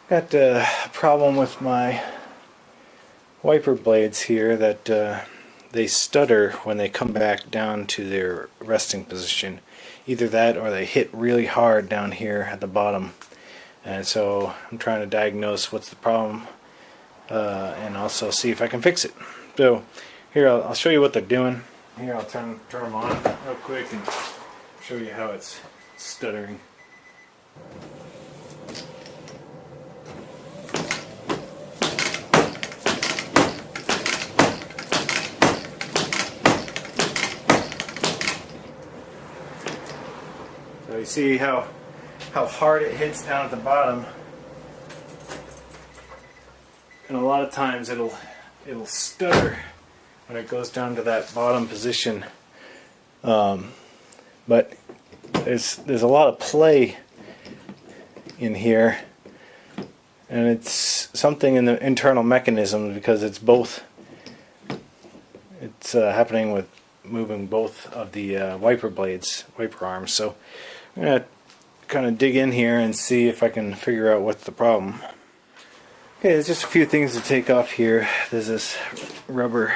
Got a problem with my wiper blades here that they stutter when they come back down to their resting position. Either that or they hit really hard down here at the bottom. And so I'm trying to diagnose what's the problem and also see if I can fix it. So here I'll show you what they're doing. Here I'll turn them on real quick and show you how it's stuttering. So you see how hard it hits down at the bottom, and a lot of times it'll stutter when it goes down to that bottom position. But there's a lot of play in here, and it's something in the internal mechanism because it's both. It's happening with moving both of the wiper arms. So I'm going to kind of dig in here and see if I can figure out what's the problem. Okay, there's just a few things to take off here. There's this rubber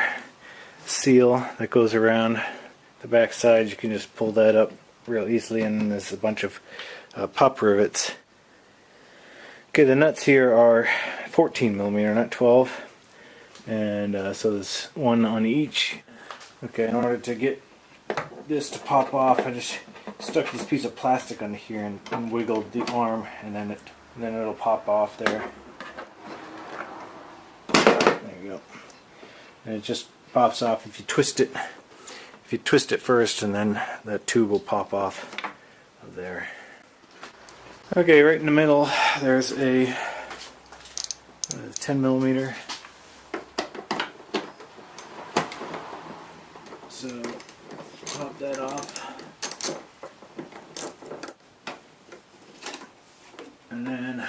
seal that goes around the back side. You can just pull that up real easily, and there's a bunch of pop rivets. Okay, the nuts here are 14 millimeter, not 12, and so there's one on each. Okay, in order to get this to pop off, I just stuck this piece of plastic under here and wiggled the arm, and then it'll pop off there. There you go. And it just pops off if you twist it. If you twist it first, and then that tube will pop off of there. Okay, right in the middle there's a 10 millimeter. So pop that off. And then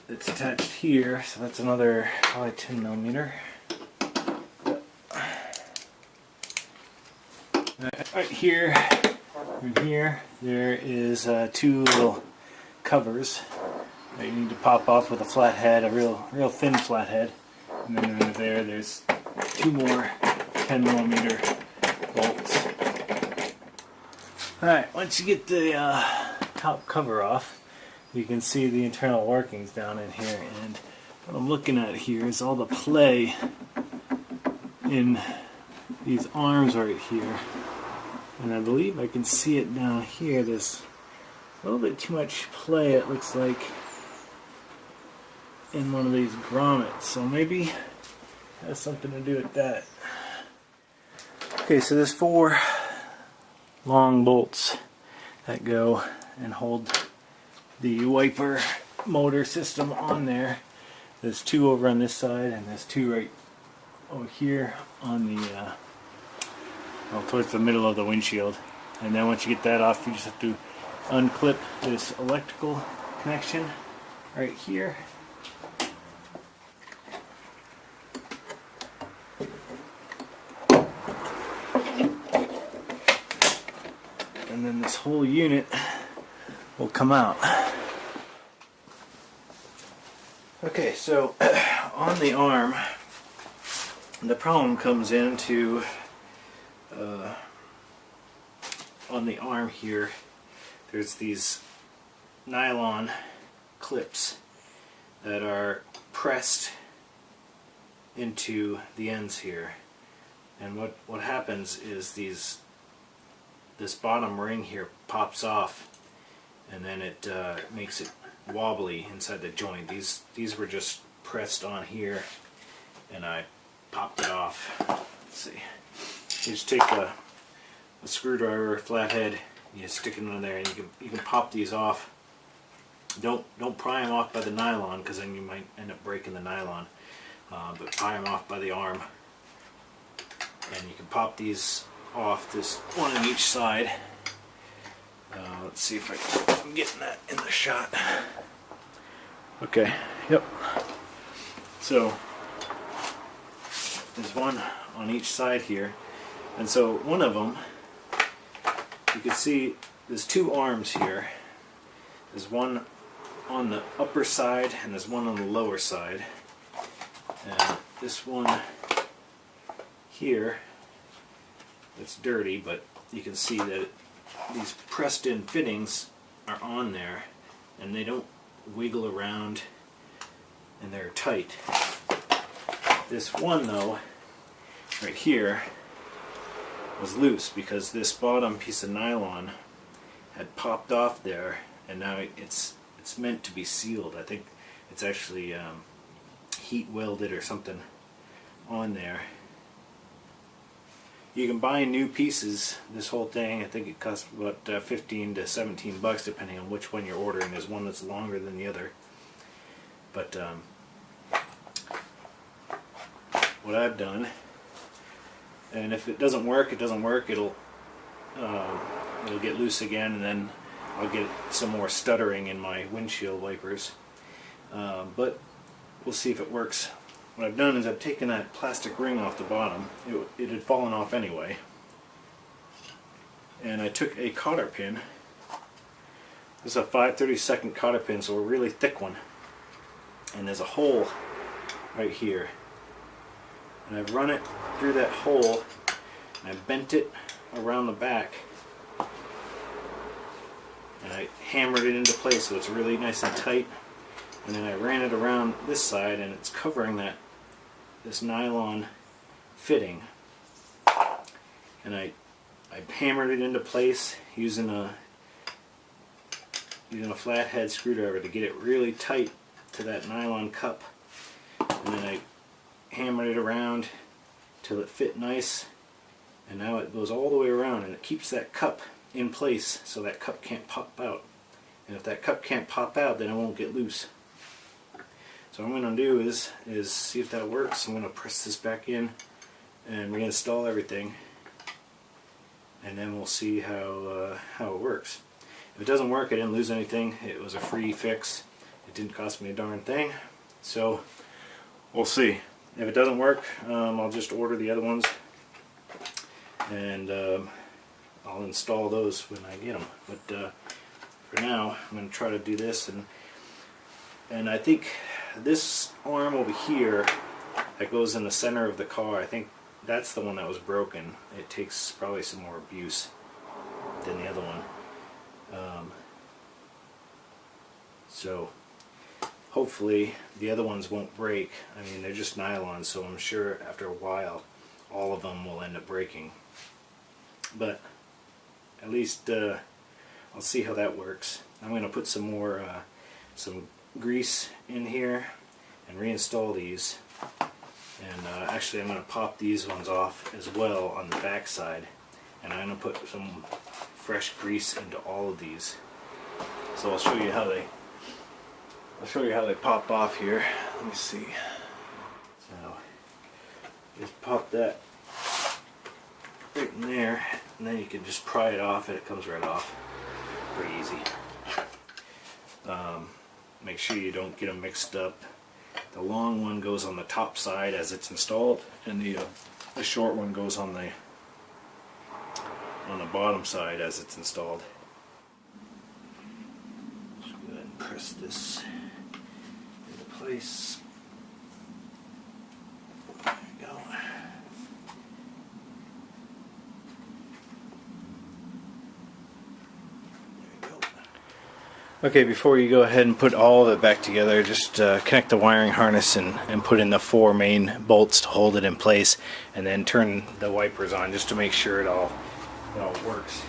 it's attached here, so that's another probably 10 millimeter. Right here and here, there is two little covers that you need to pop off with a flathead, a real thin flathead. And then under there's two more 10 millimeter bolts. Alright, once you get the top cover off, you can see the internal workings down in here, and what I'm looking at here is all the play in these arms right here. And I believe I can see it down here. There's a little bit too much play, it looks like, in one of these grommets. So maybe it has something to do with that. Okay, so there's 4 long bolts that go and hold the wiper motor system on there. There's 2 over on this side, and there's 2 right over here on the towards the middle of the windshield. And then once you get that off, you just have to unclip this electrical connection right here. And then this whole unit will come out. Okay, so on the arm, the problem comes into on the arm here, there's these nylon clips that are pressed into the ends here, and what happens is this bottom ring here pops off, and then it makes it wobbly inside the joint. These were just pressed on here, and I popped it off. Let's see. You just take a screwdriver, flathead, you stick it in there, and you can pop these off. Don't pry them off by the nylon, because then you might end up breaking the nylon. But pry them off by the arm, and you can pop these off, just one on each side. Let's see if I'm getting that in the shot. Okay. Yep. So there's one on each side here. And so one of them, you can see there's 2 arms here. There's one on the upper side and there's one on the lower side. And this one here, it's dirty, but you can see that these pressed in fittings are on there and they don't wiggle around and they're tight. This one though, right here, was loose because this bottom piece of nylon had popped off there, and now it's meant to be sealed. I think it's actually heat welded or something on there. You can buy new pieces. This whole thing, I think it costs about 15 to 17 bucks depending on which one you're ordering. There's one that's longer than the other. But what I've done, and if it doesn't work, it doesn't work. It'll get loose again, and then I'll get some more stuttering in my windshield wipers. But we'll see if it works. What I've done is I've taken that plastic ring off the bottom. It had fallen off anyway. And I took a cotter pin. This is a 5/32 cotter pin, so a really thick one. And there's a hole right here. And I've run it through that hole, and I've bent it around the back. And I hammered it into place so it's really nice and tight. And then I ran it around this side, and it's covering this nylon fitting. And I hammered it into place using a flathead screwdriver to get it really tight to that nylon cup. And then I hammered it around till it fit nice, and now it goes all the way around and it keeps that cup in place so that cup can't pop out. And if that cup can't pop out, then it won't get loose. So what I'm going to do is see if that works. I'm going to press this back in and reinstall everything, and then we'll see how it works. If it doesn't work, I didn't lose anything. It was a free fix. It didn't cost me a darn thing. So we'll see. If it doesn't work, I'll just order the other ones, and I'll install those when I get them. But for now, I'm going to try to do this, and I think this arm over here that goes in the center of the car, I think that's the one that was broken. It takes probably some more abuse than the other one. So hopefully the other ones won't break. I mean, they're just nylon, so I'm sure after a while all of them will end up breaking. But at least I'll see how that works. I'm going to put some more some grease in here and reinstall these. And actually I'm going to pop these ones off as well on the back side. And I'm going to put some fresh grease into all of these. So I'll show you how they pop off here. Let me see. So just pop that right in there, and then you can just pry it off and it comes right off. Pretty easy. Make sure you don't get them mixed up. The long one goes on the top side as it's installed, and the short one goes on the bottom side as it's installed. Just go ahead and press this into place. There you go. Okay, before you go ahead and put all of it back together, just connect the wiring harness and put in the 4 main bolts to hold it in place, and then turn the wipers on just to make sure it all works.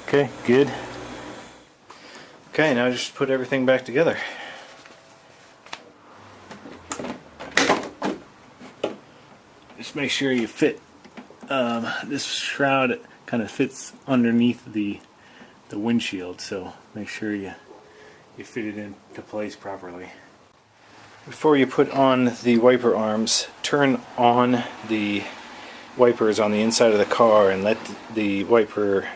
Okay, good. Okay, now just put everything back together. Just make sure you fit this shroud kind of fits underneath the windshield, so make sure you fit it into place properly. Before you put on the wiper arms, turn on the wipers on the inside of the car and let the wiper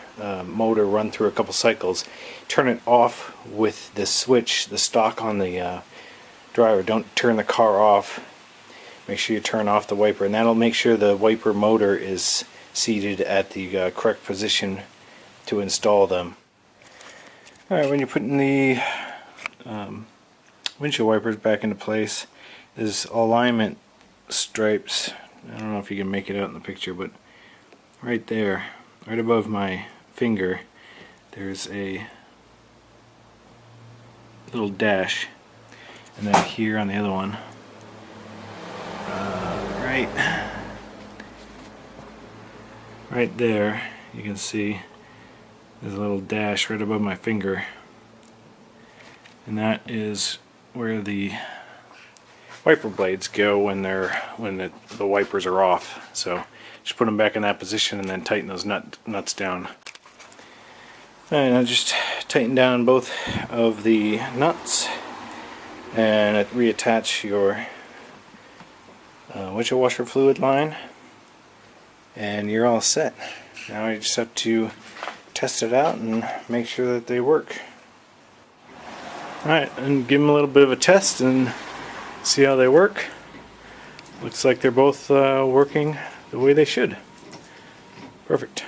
motor run through a couple cycles. Turn it off with the switch, the stock on the driver. Don't turn the car off. Make sure you turn off the wiper, and that'll make sure the wiper motor is seated at the correct position to install them. Alright, when you're putting the windshield wipers back into place, there's alignment stripes. I don't know if you can make it out in the picture, but right there, right above my finger, there's a little dash, and then here on the other one, right there, you can see there's a little dash right above my finger, and that is where the wiper blades go when the wipers are off. So just put them back in that position and then tighten those nuts down. Alright, now just tighten down both of the nuts and reattach your windshield washer fluid line, and you're all set. Now you just have to test it out and make sure that they work. Alright, and give them a little bit of a test and see how they work. Looks like they're both working the way they should. Perfect.